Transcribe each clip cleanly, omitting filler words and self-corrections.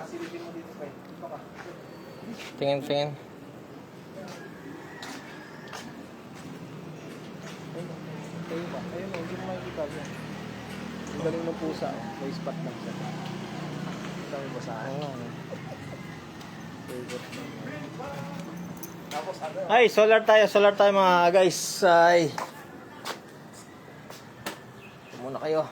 silipin mo dito, pre. Dito ka. Tingin, tingin. Ayun ba? Ayun o, hindi mo makikita yan. Ang galing ng pusa, oh. May spot lang siya. Dami ba sa akin? Oo nga. Favorite na. Tapos ano? Ay, solar tayo mga guys. Ay. Ito muna kayo.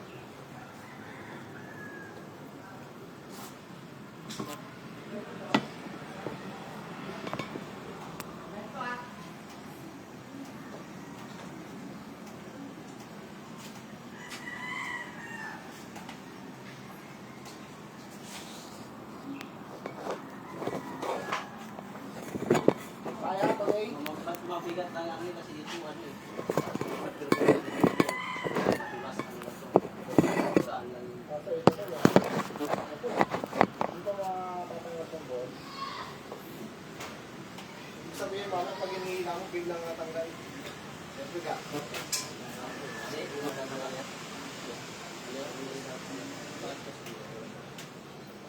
Kaya ito eh. Mabigat na lang yun kasi ito ano eh. Matiwas ang laso. Saan lang yun. Kaso ito to lang. Ito. Dito matatanggap ng boss. Ibig sabihin mo, pag hinihila mo, biglang natanggal. Siyempre ka. Hindi, maganda lang yan.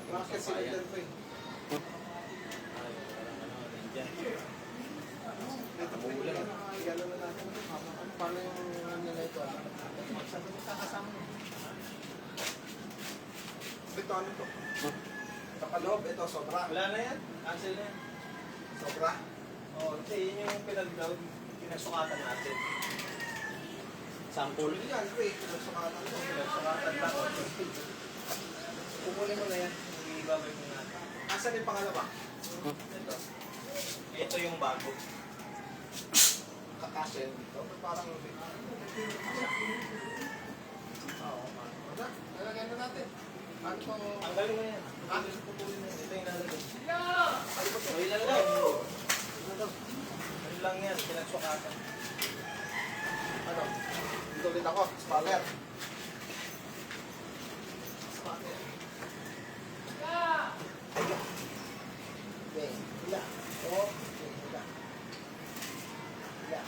Bakit silitan ko eh. Ito po ulan. Igalo na natin. Paano yung ano na ito? Sabi mo kakasama mo. Ito ano to? Kapaloob, ito sobra. Wala na yan. Cancel na yan. Sobra. Oo, kasi yun yung pinagsukatan natin. Sample. Hindi yan, pre. Pinagsukatan ko. Pinagsukatan lang. Kukunin mo na yan. Ibabay mo natin. Asan yung pangalawa? Ito. Ito yung bago. Kakasya dito. Parang oo. Wala. Lalagyan na natin. Ano to? Tanggalin mo yan. Ha? Pupulin mo yan. Ito yung lalagay. Ano ba to? Ay, lalagay. Ano to? Ano lang yan. Pinagsukatan. Ano? Dito ulit ako. Spaller. Spaller. Okay. Hila. Oh. Okay. Hila. Hila.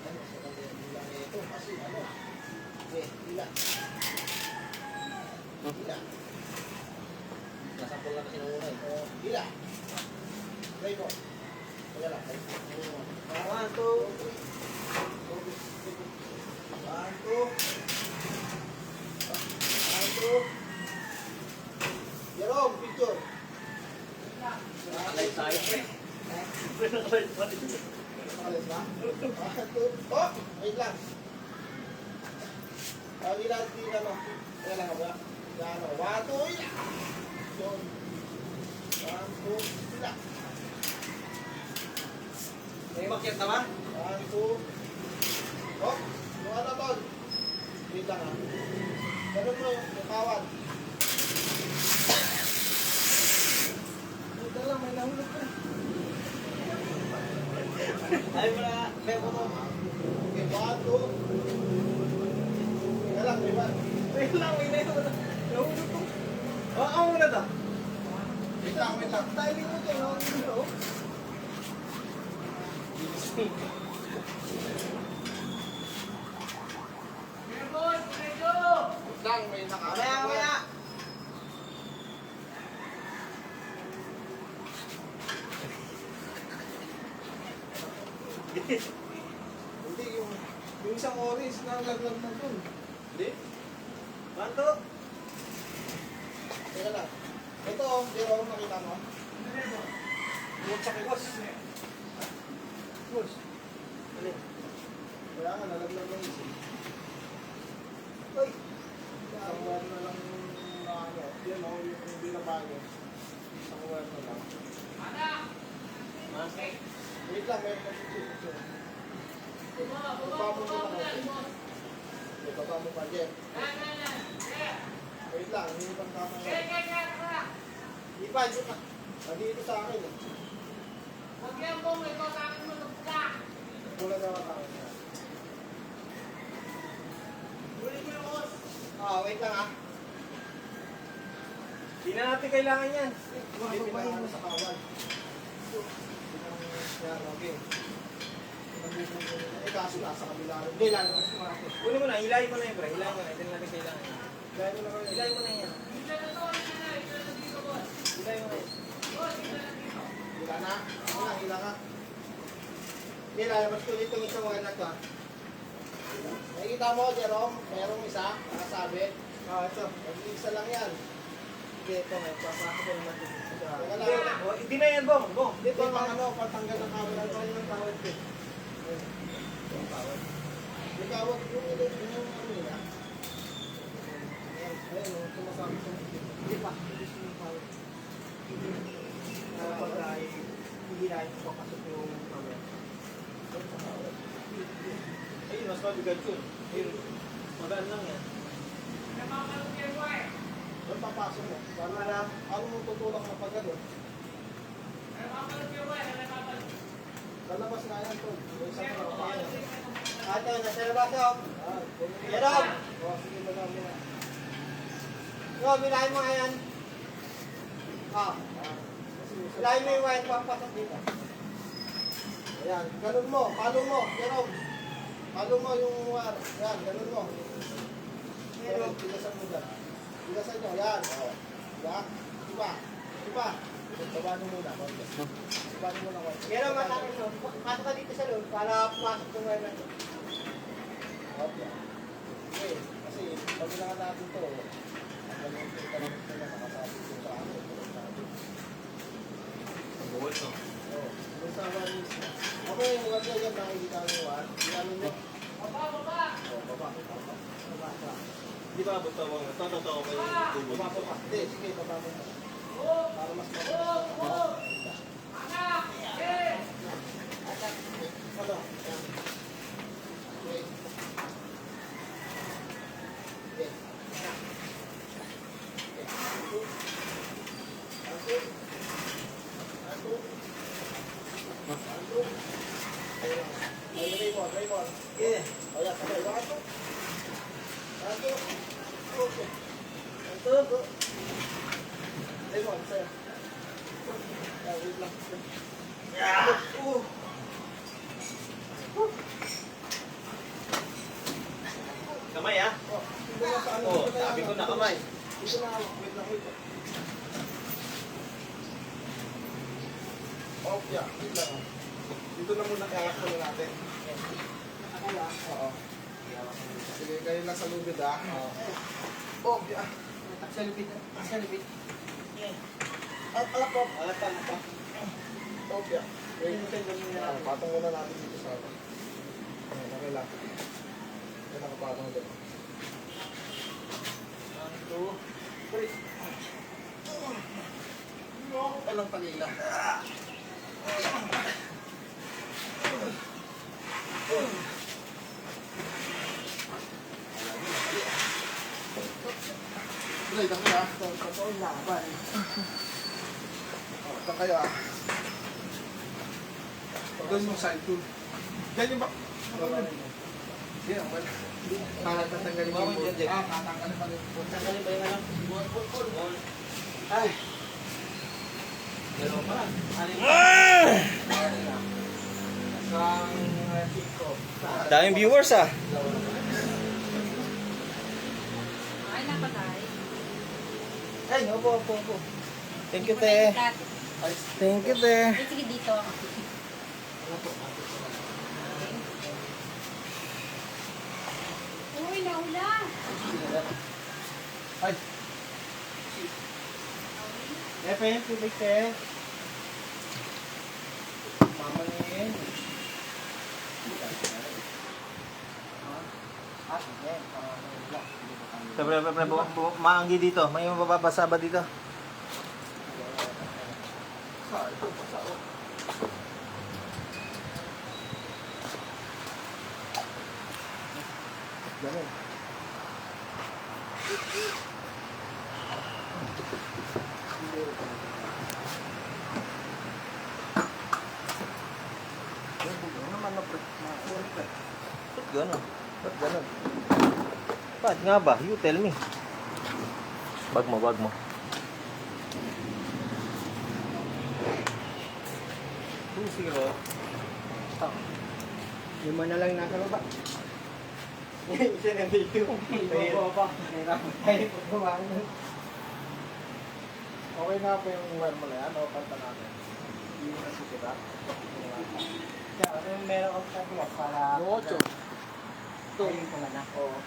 Ano? Sa kanya hila na ito. Kasi ano? Okay. Hila. Hila. Nasample lang kasi nung una eh. Oh. Hila. Try mo. Wala lang. Try mo. 1, 2. 1, 2. Jerome, picture. Nakalive tayo pre. Pinakalive pa rin. Nakalis na? 1, 2. Oh! Wait lang. Ilan din ano? Kaya lang ba? Ano? 1, 2. Ila! Yun. 1, 2. Ila! May makyat na ba? 1, 2. Oh! Yung ano tol? Wait lang ha. Ganun mo yung kawan. Ito lang, may nahulog ka. Ay, wala. Kaya ko to. Okay, 1, 2. Teka lang, di ba? Wait lang, may nahulog. Nahulog ko. Ako muna to. Wait lang, wait lang. Styling mo to. Nahulog to. Wait lang, may Mamaya, mamaya. Hindi, yung isang orange na laglag na dun. Hindi. Manto. Teka lang. Ito, Jerome, nakita mo? Yung sa kikos. Push. Alin? Wala nga, nalaglag na isa. Uy! Isang wire na lang na ano. Yan o, yung hindi na banyo. Isang wire na lang. Mas. Wait lang, meron na picture. Baba mo muna ko. Baba mo pa, Jen. Wait lang, hindi pang tama yan. Ipa, ipa. Nandito sa akin eh. Wala na ka tama yan. Wait lang ah. Di na natin kailangan yan. Bibitahin mo sa kawan. Yan, okay. Eh, kaso nasa kabila rin. Hindi, lalo mas kumapit. Kunin mo na, hilahin mo na yun, pre. Hilahin mo na. Hindi na natin kailangan yan. Ilay mo na kayo. Ilay mo na yan. Ilay mo na yun. Hila na? Ako na, hila ka. Hindi, lalabas ko dito yung isang wire na to. ah. Nakikita mo, Jerome, mayroong isa, nakasabit. Ito. Mag-iisa lang yan. Sige, ito, may papasok ko naman dito. Teka lang. Hindi na yan, Bong. Bong. Dito pang ano, patanggal ng camera. Ito yung tawad ko. Yung tawad. Yung tawad, yung ano nila. Ayun, yung sumasabi sa hindi pa. Hindi sumasabi. Pag ay hindi na ito papasok yung camera. Ayun, mas mabigat yun. Ayun, magaan lang yan. Doon papasok mo. Para na, ano mo tutulak na pag gano'n? Lalabas na yan, Tol. Yung isang karapayan. Ito, nasa labas yun. Jerome! O, sige, madami na. Yo, bilahin mo nga yan. Bilahin mo yung wire, papasok dito. Ayan, ganun mo. Palo mo, Jerome. Palo mo yung ayan, ganun mo. Jerome, tigasan mo dyan. Tigasan nyo, yan. O. Diba? Diba? Diba? Baba nyo muna. Baba nyo muna. Pero matakin mo, pasok ka dito sa loob para pumasok yung wire na ito. Okay. Okay. Kasi, pag kailangan natin ito, ang ganun ito talagang ito na nakasabi ito sa akin. Ang buwal, no? Oo. Yung sa one is, okay, huwag nyo yan, nakikita nyo yan. Ginano nyo. Baba! O, baba. Baba. Di ba, butawang, totoo ko yung tubo. Baba pa. Hindi, sige, baba mo pa. Para mas mabilis. Ano? Yan. Okay. Okay. Raymond. Yeah. Ayan, sabay. Bakit to? Okay. Ito. Raymond, sa'yo. Wait lang. Kamay, ah. Oh, dito na sa ano, Oh, dito na sabi yan. ko na kamay. Dito na, wait lang, wait lang. Oh, yeah, wait lang. Dito na muna kaya ko natin. Oo. Sige, kayo lang sa lubid ah. Oh, yeah. Sa lipid. Sa lipid. Alak po. Alat pa, alat pa. Oh, yeah. Wait. Patong muna natin dito sa ano. Ayan, okay lang. Yan, nakapatong dito. 1, 2, 3. Walang pagila. Bray, dang kaya. Totoo laban. Oh, dang kaya. Doon yung side tool. Yan yung ba? Yan, wala. Para tatanggalin yung bolt. Tatanggalin pa rin. Tanggalin ba yung ano? Ball. Ay. Meron pa. Ano yung Daming viewers ah. Ay, napatay. Ay, opo. Thank you, te. Thank you, te. Ay, sige dito. Uy, naula. Ay. Pen, tubig, te. Mamangin. Pre, maanggi dito. May mababasa ba dito? Ganun. Ba't ganun? Ba't ganun? Ba't nga ba? You tell me. Wag mo. Siguro. Lima na lang nasa baba. Isa nandito. Ibaba. Tayo po bumangon. Okay na po yung wire mo na yan. O, kanta natin. Hindi mo nasisira. Kaya ano yung meron kang sabi para... Ocho. Ayun ko na. Oo.